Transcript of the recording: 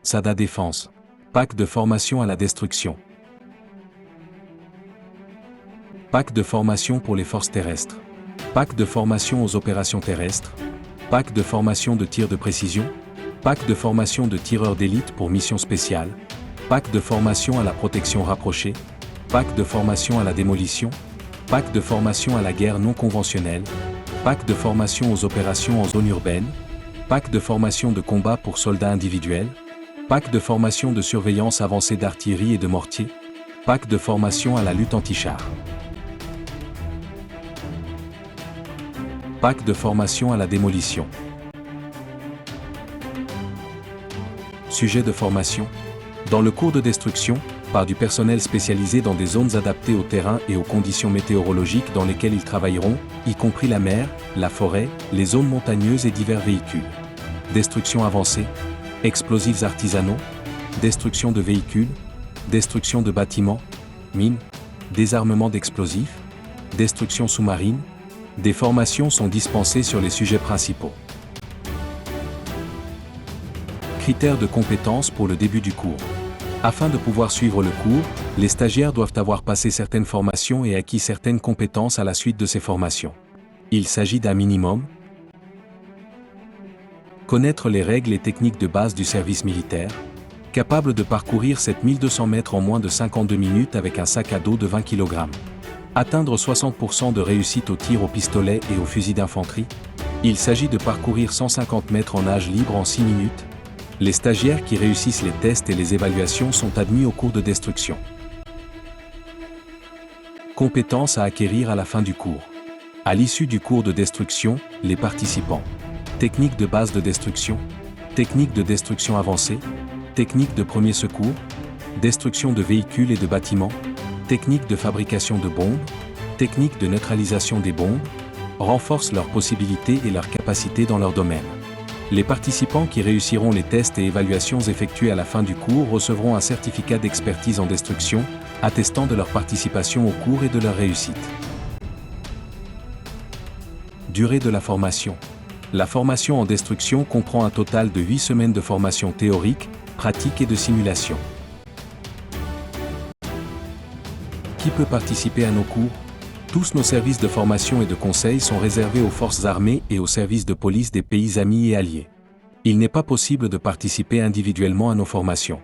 SADA Défense. Pack de formation à la destruction. Pack de formation pour les forces terrestres. Pack de formation aux opérations terrestres. Pack de formation de tir de précision. Pack de formation de tireurs d'élite pour missions spéciales. Pack de formation à la protection rapprochée. Pack de formation à la démolition. Pack de formation à la guerre non conventionnelle. Pack de formation aux opérations en zone urbaine. Pack de formation de combat pour soldats individuels. Pack de formation de surveillance avancée d'artillerie et de mortier. Pack de formation à la lutte anti-char. Pack de formation à la démolition. Sujet de formation. Dans le cours de destruction, par du personnel spécialisé dans des zones adaptées au terrain et aux conditions météorologiques dans lesquelles ils travailleront, y compris la mer, la forêt, les zones montagneuses et divers véhicules. Destruction avancée, explosifs artisanaux, destruction de véhicules, destruction de bâtiments, mines, désarmement d'explosifs, destruction sous-marine. Des formations sont dispensées sur les sujets principaux. Critères de compétences pour le début du cours. Afin de pouvoir suivre le cours, les stagiaires doivent avoir passé certaines formations et acquis certaines compétences à la suite de ces formations. Il s'agit d'un minimum. Connaître les règles et techniques de base du service militaire. Capable de parcourir 7200 mètres en moins de 52 minutes avec un sac à dos de 20 kg. Atteindre 60% de réussite au tir au pistolet et au fusil d'infanterie. Il s'agit de parcourir 150 mètres en nage libre en 6 minutes. Les stagiaires qui réussissent les tests et les évaluations sont admis au cours de destruction. Compétences à acquérir à la fin du cours. À l'issue du cours de destruction, les participants. Technique de base de destruction. Technique de destruction avancée. Technique de premier secours. Destruction de véhicules et de bâtiments. Technique de fabrication de bombes. Technique de neutralisation des bombes. Renforcent leurs possibilités et leurs capacités dans leur domaine. Les participants qui réussiront les tests et évaluations effectués à la fin du cours recevront un certificat d'expertise en destruction, attestant de leur participation au cours et de leur réussite. Durée de la formation. La formation en destruction comprend un total de 8 semaines de formation théorique, pratique et de simulation. Qui peut participer à nos cours ? Tous nos services de formation et de conseil sont réservés aux forces armées et aux services de police des pays amis et alliés. Il n'est pas possible de participer individuellement à nos formations.